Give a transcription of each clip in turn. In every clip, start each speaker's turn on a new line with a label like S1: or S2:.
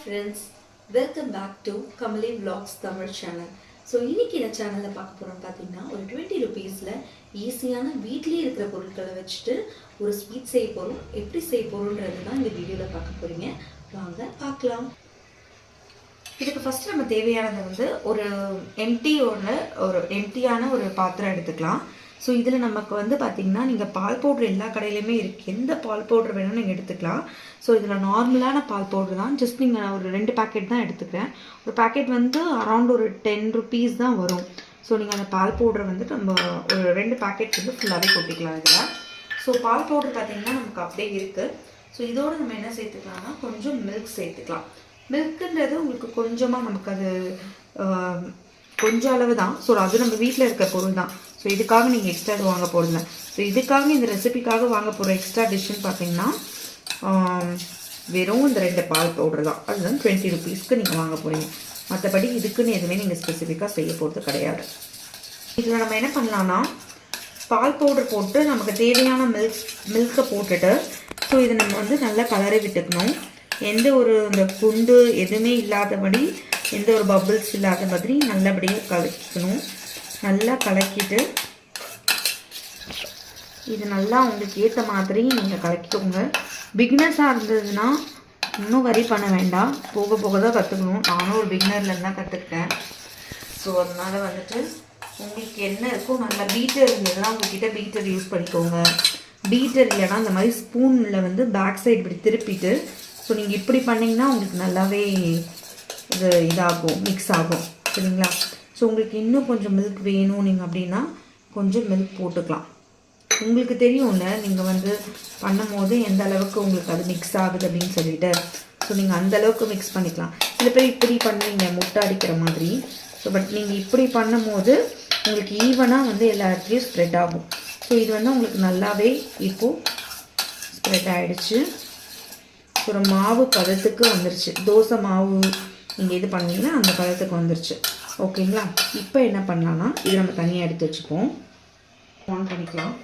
S1: friends, welcome back to Kamali Vlogs Tamil channel. So இன்றைக்கி இந்த சேனலில் பார்க்க போகிறோம் பார்த்தீங்கன்னா ஒரு 20 rupeesல ஈஸியான வீட்லேயே இருக்கிற பொருட்களை வச்சுட்டு ஒரு ஸ்வீட் செய்ய போகிறோம். எப்படி செய்ய போகிறோன்றது தான் இந்த வீடியோவில் பார்க்க போகிறீங்க. வாங்க பார்க்கலாம். இதுக்கு ஃபஸ்ட்டு நம்ம தேவையானது வந்து ஒரு எம்டியான ஒரு பாத்திரம் எடுத்துக்கலாம். ஸோ இதில் நமக்கு வந்து பார்த்திங்கன்னா நீங்கள் பால் பவுட்ரு எல்லா கடையிலையுமே இருக்குது. எந்த பால் பவுட்ரு வேணும்னு நீங்கள் எடுத்துக்கலாம். ஸோ இதில் நார்மலான பால் பவுட்ரு தான். ஜஸ்ட் நீங்கள் ஒரு 2 பேக்கெட் தான் எடுத்துக்கிறேன். ஒரு பேக்கெட் வந்து அரௌண்ட் ஒரு 10 rupees தான் வரும். ஸோ நீங்கள் அந்த பால் பவுட்ரை வந்து நம்ம ஒரு 2 பேக்கெட் வந்து ஃபுல்லாகவே கொட்டிக்கலாம் இதில். ஸோ பால் பவுட்ரு பார்த்திங்கன்னா நமக்கு அப்படியே இருக்குது. ஸோ இதோடு நம்ம என்ன சேர்த்துக்கலாம்னா கொஞ்சம் மில்க் சேர்த்துக்கலாம். மில்க்குன்றது உங்களுக்கு கொஞ்சமாக நமக்கு அது கொஞ்சம் அளவு தான். ஸோ அது நம்ம வீட்டில் இருக்க பொருள் தான். ஸோ இதுக்காக நீங்கள் எக்ஸ்ட்ரா இது வாங்க போகிறதில்ல. ஸோ இதுக்காக இந்த ரெசிபிக்காக வாங்க போகிற எக்ஸ்ட்ரா டிஷ்ஷுன்னு பார்த்தீங்கன்னா வெறும் இந்த 2 பால் பவுட்ரு தான். அதுதான் 20 rupeesக்கு நீங்கள் வாங்க போகிறீங்க. மற்றபடி இதுக்குன்னு எதுவுமே நீங்கள் ஸ்பெசிஃபிக்காக செய்ய போகிறது கிடையாது. இதில் நம்ம என்ன பண்ணலான்னா பால் பவுடர் போட்டு நமக்கு தேவையான மில்கை போட்டுட்டு ஸோ இதை நம்ம வந்து நல்லா கலரை விட்டுக்கணும். எந்த ஒரு இந்த குண்டு எதுவுமே இல்லாதபடி எந்த ஒரு பபிள்ஸ் இல்லாத மாதிரி நல்லபடியாக கலக்கிக்கணும். நல்லா கலக்கிட்டு இது நல்லா உங்களுக்கு ஏற்ற மாதிரி நீங்கள் கலக்கிக்கோங்க. பிகினர்ஸாக இருந்ததுன்னா இன்னும் வரி பண்ண வேண்டாம், போக போக தான் கற்றுக்கணும். நானும் ஒரு பிகினர்லேருந்து தான் கற்றுக்கிட்டேன். ஸோ அதனால் வந்துட்டு உங்களுக்கு என்ன இருக்கோ நல்லா பீட்டர் இருந்ததுன்னா உங்கள்கிட்ட பீட்டர் யூஸ் பண்ணிக்கோங்க. பீட்டர் இல்லைன்னா இந்த மாதிரி ஸ்பூனில் வந்து பேக் சைடு இப்படி திருப்பிட்டு ஸோ நீங்கள் இப்படி பண்ணிங்கன்னா உங்களுக்கு நல்லாவே இது இதாகும், மிக்ஸ் ஆகும். சரிங்களா? ஸோ உங்களுக்கு இன்னும் கொஞ்சம் மில்க் வேணும் நீங்கள் அப்படின்னா கொஞ்சம் மில்க் போட்டுக்கலாம். உங்களுக்கு தெரியும்ல நீங்கள் வந்து பண்ணும் போது எந்த அளவுக்கு உங்களுக்கு அது மிக்ஸ் ஆகுது அப்படின்னு சொல்லிட்டு. ஸோ நீங்கள் அந்தளவுக்கு மிக்ஸ் பண்ணிக்கலாம். சில பேர் இப்படி பண்ணுவீங்க முட்டை அடிக்கிற மாதிரி. ஸோ பட் நீங்கள் இப்படி பண்ணும் போது உங்களுக்கு ஈவனாக வந்து எல்லா இடத்துலையும் ஸ்ப்ரெட் ஆகும். ஸோ இது வந்து உங்களுக்கு நல்லாவே இப்போது ஸ்ப்ரெட் ஆகிடுச்சு. ஒரு மாவு பதத்துக்கு வந்துருச்சு. தோசை மாவு நீங்கள் இது பண்ணீங்கன்னா அந்த பதத்துக்கு வந்துருச்சு. ஓகேங்களா? இப்போ என்ன பண்ணலான்னா இது நம்ம தனியாக எடுத்து வச்சுப்போம். ஆன் பண்ணிக்கலாம்.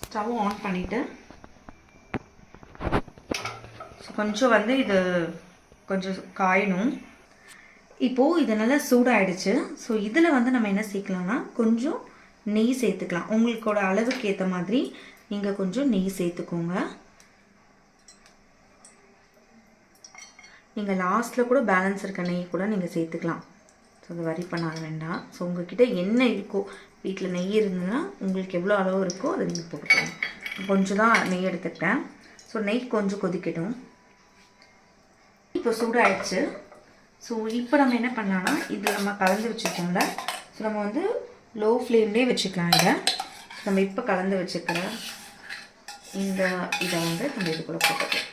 S1: ஸ்டவ் ஆன் பண்ணிவிட்டு கொஞ்சம் வந்து இது கொஞ்சம் காயணும். இப்போது இது நல்லா சூடாகிடுச்சு. ஸோ இதில் வந்து நம்ம என்ன சேர்க்கலாம்னா கொஞ்சம் நெய் சேர்த்துக்கலாம். உங்களுக்கோட அளவுக்கு ஏற்ற மாதிரி நீங்கள் கொஞ்சம் நெய் சேர்த்துக்கோங்க. நீங்கள் லாஸ்ட்டில் கூட பேலன்ஸ் இருக்க நெய் கூட நீங்கள் சேர்த்துக்கலாம். ஸோ அதை வரி பண்ண வேண்டாம். ஸோ உங்கள்கிட்ட என்ன இருக்கோ வீட்டில் நெய் இருந்ததுன்னா உங்களுக்கு எவ்வளோ அளவு இருக்கோ அதை நீங்கள் போட்டுக்கோங்க. கொஞ்சம் தான் நெய் எடுத்துக்கிட்டேன். ஸோ நெய் கொஞ்சம் கொதிக்கட்டும். இப்போ சூடாகிடுச்சு. ஸோ இப்போ நம்ம என்ன பண்ணலான்னா இதில் நம்ம கலந்து வச்சுருக்கோம்ல, ஸோ நம்ம வந்து லோ ஃப்ளேம்லேயே வச்சுக்கலாம். இதை நம்ம இப்போ கலந்து வச்சுக்கிற இதை வந்து நம்ம இது கூட போட்டுக்கலாம்.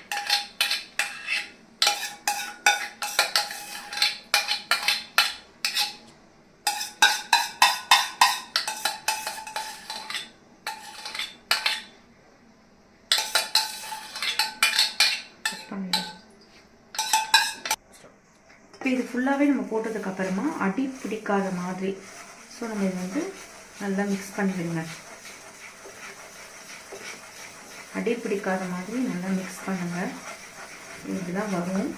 S1: இப்போ இது ஃபுல்லாகவே நம்ம போட்டதுக்கப்புறமா அடி பிடிக்காத மாதிரி ஸோ நம்ம இதை வந்து நல்லா மிக்ஸ் பண்ணிவிடுங்க. அடி பிடிக்காத மாதிரி நல்லா மிக்ஸ் பண்ணுங்கள். இப்படிதான் வரும்.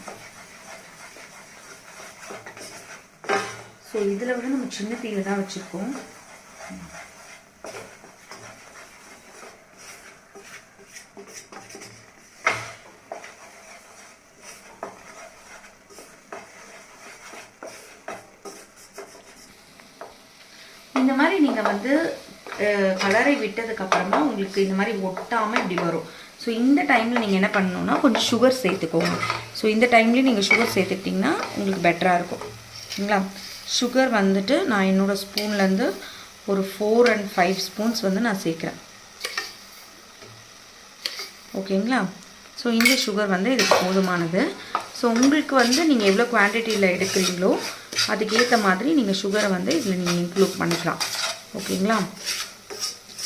S1: ஸோ இதில் வந்து நம்ம சின்ன தீயில தான் வச்சுருக்கோம். இந்த மாதிரி நீங்கள் வந்து கலரை விட்டதுக்கப்புறமா உங்களுக்கு இந்த மாதிரி ஒட்டாமல் இப்படி வரும். ஸோ இந்த டைமில் நீங்கள் என்ன பண்ணணுன்னா கொஞ்சம் சுகர் சேர்த்துக்கோங்க. ஸோ இந்த டைம்லேயும் நீங்கள் சுகர் சேர்த்துக்கிட்டிங்கன்னா உங்களுக்கு பெட்டராக இருக்கும். சரிங்களா? சுகர் வந்துட்டு நான் என்னோடய ஸ்பூன்லேருந்து ஒரு 4 and 5 spoons வந்து நான் சேர்க்குறேன். ஓகேங்களா? ஸோ இந்த சுகர் வந்து இதுக்கு போதுமானது. ஸோ உங்களுக்கு வந்து நீங்கள் எவ்வளோ குவான்டிட்டியில் எடுக்கிறீங்களோ அதுக்கேற்ற மாதிரி நீங்கள் சுகரை வந்து இதில் நீங்கள் இன்க்ளூட் பண்ணிக்கலாம். ஓகேங்களா?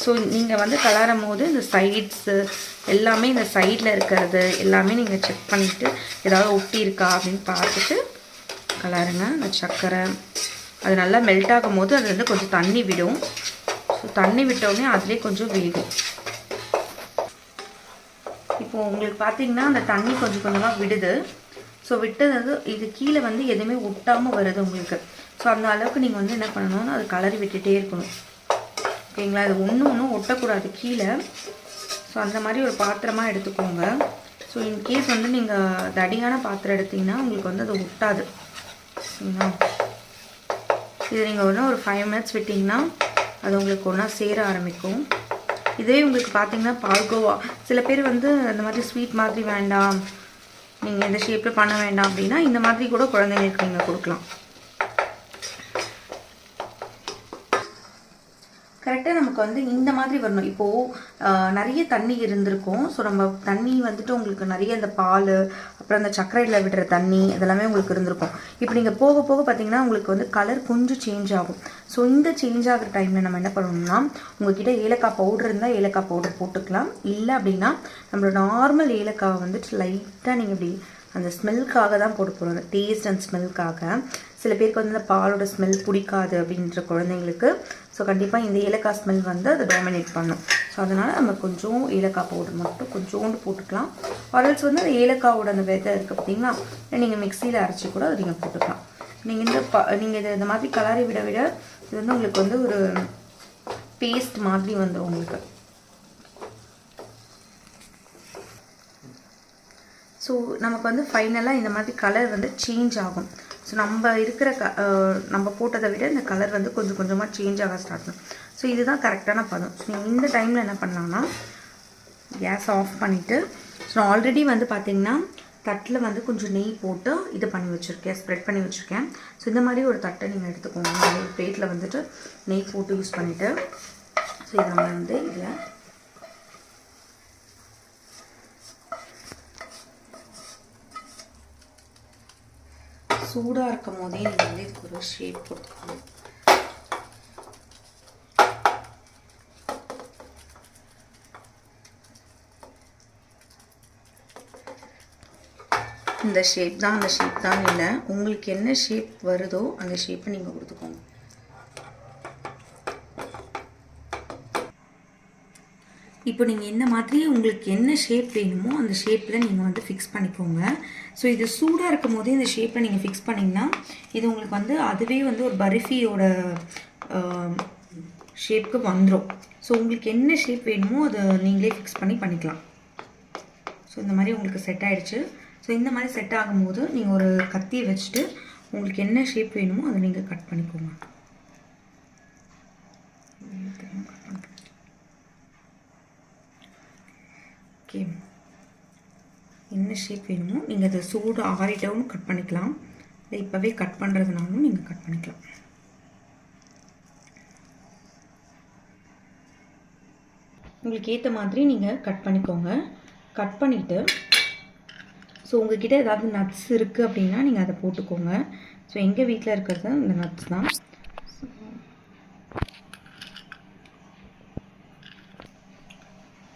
S1: ஸோ நீங்கள் வந்து கலரும் போது இந்த சைட்ஸு எல்லாமே இந்த சைடில் இருக்கிறது எல்லாமே நீங்கள் செக் பண்ணிவிட்டு ஏதாவது ஒட்டி இருக்கா அப்படின்னு பார்த்துட்டு கலருங்க. இந்த சர்க்கரை அது நல்லா மெல்ட் ஆகும் போது அது வந்து கொஞ்சம் தண்ணி விடும். ஸோ தண்ணி விட்டோடனே அதிலே கொஞ்சம் வேகும். இப்போது உங்களுக்கு பார்த்தீங்கன்னா அந்த தண்ணி கொஞ்சம் கொஞ்சமாக விடுது. ஸோ விட்டது இது கீழே வந்து எதுவுமே ஒட்டாமல் வருது உங்களுக்கு. ஸோ அந்த அளவுக்கு நீங்கள் வந்து என்ன பண்ணணும்னா அது கலரி விட்டுகிட்டே இருக்கணும். ஓகேங்களா? அது ஒன்றும் ஒட்டக்கூடாது கீழே. ஸோ அந்த மாதிரி ஒரு பாத்திரமாக எடுத்துக்கோங்க. ஸோ இன்கேஸ் வந்து நீங்கள் தடியான பாத்திரம் எடுத்திங்கன்னா உங்களுக்கு வந்து அது ஒட்டாது. சரிங்களா? இது நீங்கள் ஒன்று ஒரு 5 minutes விட்டிங்கன்னா அது உங்களுக்கு ஒன்றா சேர ஆரம்பிக்கும். இதே உங்களுக்கு பார்த்தீங்கன்னா பால்கோவா, சில பேர் வந்து இந்த மாதிரி ஸ்வீட் மாதிரி வேண்டாம், நீங்கள் இந்த ஷேப்பில் பண்ண வேண்டாம் அப்படின்னா இந்த மாதிரி கூட குழந்தைங்களுக்கு நீங்கள் கொடுக்கலாம். கரெக்டாக நமக்கு வந்து இந்த மாதிரி வரணும். இப்போது நிறைய தண்ணி இருந்திருக்கும். ஸோ நம்ம தண்ணி வந்துட்டு உங்களுக்கு நிறைய இந்த பால், அப்புறம் அந்த சர்க்கரையில் விடுற தண்ணி இதெல்லாமே உங்களுக்கு இருந்திருக்கும். இப்போ நீங்கள் போக போக பார்த்தீங்கன்னா உங்களுக்கு வந்து கலர் கொஞ்சம் சேஞ்ச் ஆகும். ஸோ இந்த சேஞ்ச் ஆகிற டைமில் நம்ம என்ன பண்ணணும்னா, உங்கள்கிட்ட ஏலக்காய் பவுடர் இருந்தால் ஏலக்காய் பவுடர் போட்டுக்கலாம். இல்லை அப்படின்னா நம்மளோட நார்மல் ஏலக்காய் வந்துட்டு லைட்டாக நீங்கள் இப்படி அந்த ஸ்மெல்லுக்காக தான் போட்டு போகிறோம், அந்த டேஸ்ட் அண்ட் ஸ்மெல்லுக்காக. சில பேருக்கு வந்து இந்த பாலோட ஸ்மெல் பிடிக்காது அப்படின்ற குழந்தைங்களுக்கு. ஸோ கண்டிப்பாக இந்த ஏலக்காய் ஸ்மெல் வந்து அதை டாமினேட் பண்ணும். ஸோ அதனால் நம்ம கொஞ்சம் ஏலக்காய் பவுடர் மட்டும் கொஞ்சோண்டு போட்டுக்கலாம். ஆரல்ஸ் வந்து அந்த ஏலக்காவோட அந்த விதை இருக்குது பார்த்தீங்களா, நீங்கள் மிக்சியில் அரைச்சி கூட அதை நீங்கள் போட்டுக்கலாம். நீங்கள் இந்த மாதிரி கலரி விட விட இது வந்து உங்களுக்கு வந்து ஒரு பேஸ்ட் மாதிரி வந்துடும் உங்களுக்கு. ஸோ நமக்கு வந்து ஃபைனலாக இந்த மாதிரி கலர் வந்து சேஞ்ச் ஆகும். ஸோ நம்ம இருக்கிற நம்ம போட்டதை விட இந்த கலர் வந்து கொஞ்சம் கொஞ்சமாக சேஞ்ச் ஆக ஸ்டார்ட் பண்ணும். ஸோ இதுதான் கரெக்டான பதம். ஸோ நீங்கள் இந்த டைமில் என்ன பண்ணலாம்னா கேஸ் ஆஃப் பண்ணிவிட்டு, ஸோ ஆல்ரெடி வந்து பார்த்திங்கன்னா தட்டில் வந்து கொஞ்சம் நெய் போட்டு இது பண்ணி வச்சுருக்கேன், ஸ்ப்ரெட் பண்ணி வச்சுருக்கேன். ஸோ இந்த மாதிரி ஒரு தட்டை நீங்கள் எடுத்துக்கோங்க. ஒரு பிளேட்டில் வந்துட்டு நெய் போட்டு யூஸ் பண்ணிவிட்டு, ஸோ இதை நம்ம வந்து இதில் சூடாக இருக்கும் போதே நீங்கள் வந்து இதுக்கு ஒரு ஷேப் கொடுத்துக்கணும். இந்த ஷேப் தான் அந்த ஷேப் தான் இல்லை, உங்களுக்கு என்ன ஷேப் வருதோ அந்த ஷேப்பை நீங்கள் கொடுத்துக்கோங்க. இப்போ நீங்கள் இந்த மாதிரி உங்களுக்கு என்ன ஷேப் வேணுமோ அந்த ஷேப்பில் நீங்கள் வந்து ஃபிக்ஸ் பண்ணிக்கோங்க. ஸோ இது சூடாக இருக்கும் போதே இந்த ஷேப்பில் நீங்கள் ஃபிக்ஸ் பண்ணிங்கன்னா இது உங்களுக்கு வந்து அதுவே வந்து ஒரு பர்ஃபியோட ஷேப்புக்கு வந்துடும். ஸோ உங்களுக்கு என்ன ஷேப் வேணுமோ அதை நீங்களே ஃபிக்ஸ் பண்ணிக்கலாம். ஸோ இந்த மாதிரி உங்களுக்கு செட் ஆகிடுச்சு. ஸோ இந்த மாதிரி செட் ஆகும்போது நீங்கள் ஒரு கத்தியை வச்சுட்டு உங்களுக்கு என்ன ஷேப் வேணுமோ அதை நீங்கள் கட் பண்ணிக்கோங்க. ஓகே, என்ன ஷேப் வேணுமோ நீங்கள் அதை சூடு ஆறிட்டவும் கட் பண்ணிக்கலாம், இல்லை இப்போவே கட் பண்ணுறதுனாலும் நீங்கள் கட் பண்ணிக்கலாம். உங்களுக்கு ஏற்ற மாதிரி நீங்கள் கட் பண்ணிக்கோங்க. கட் பண்ணிவிட்டு ஸோ உங்கள்கிட்ட ஏதாவது நட்ஸ் இருக்குது அப்படின்னா நீங்கள் அதை போட்டுக்கோங்க. ஸோ எங்கள் வீட்டில் இருக்கிறது இந்த நட்ஸ் தான்.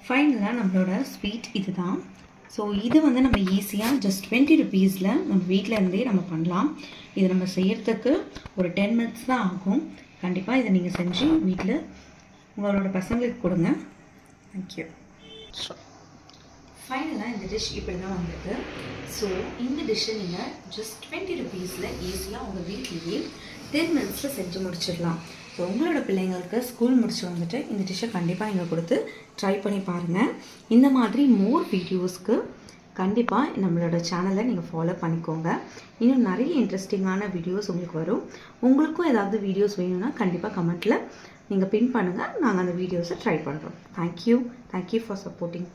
S1: ஃபைனலாக நம்மளோட ஸ்வீட் இது தான். ஸோ இது வந்து நம்ம ஈஸியாக ஜஸ்ட் 20 rupeesல நம்ம வீட்டில் இருந்தே நம்ம பண்ணலாம். இது நம்ம செய்கிறதுக்கு ஒரு 10 minutes தான் ஆகும். கண்டிப்பாக இதை நீங்கள் செஞ்சு வீட்டில் உங்களோட பசங்களுக்கு கொடுங்க. தேங்க்யூ. ஃபைனலாக இந்த டிஷ் இப்படி தான் வந்திருக்கு. ஸோ இந்த டிஷ்ஷை நீங்கள் ஜஸ்ட் 20 rupeesல ஈஸியாக உங்கள் வீட்லேயே 10 minutesல செஞ்சு முடிச்சிடலாம். ஸோ உங்களோட பிள்ளைங்களுக்கு ஸ்கூல் முடிச்சு வந்துட்டு இந்த டிஷ்ஷை கண்டிப்பாக இங்கே கொடுத்து ட்ரை பண்ணி பாருங்கள். இந்த மாதிரி மோர் வீடியோஸ்க்கு கண்டிப்பாக நம்மளோட சேனலை நீங்கள் ஃபாலோ பண்ணிக்கோங்க. இன்னும் நிறைய இன்ட்ரெஸ்டிங்கான வீடியோஸ் உங்களுக்கு வரும். உங்களுக்கும் ஏதாவது வீடியோஸ் வேணும்னா கண்டிப்பாக கமெண்ட்டில் நீங்கள் பின் பண்ணுங்கள். நாங்கள் அந்த வீடியோஸை ட்ரை பண்ணுறோம். Thank you for supporting.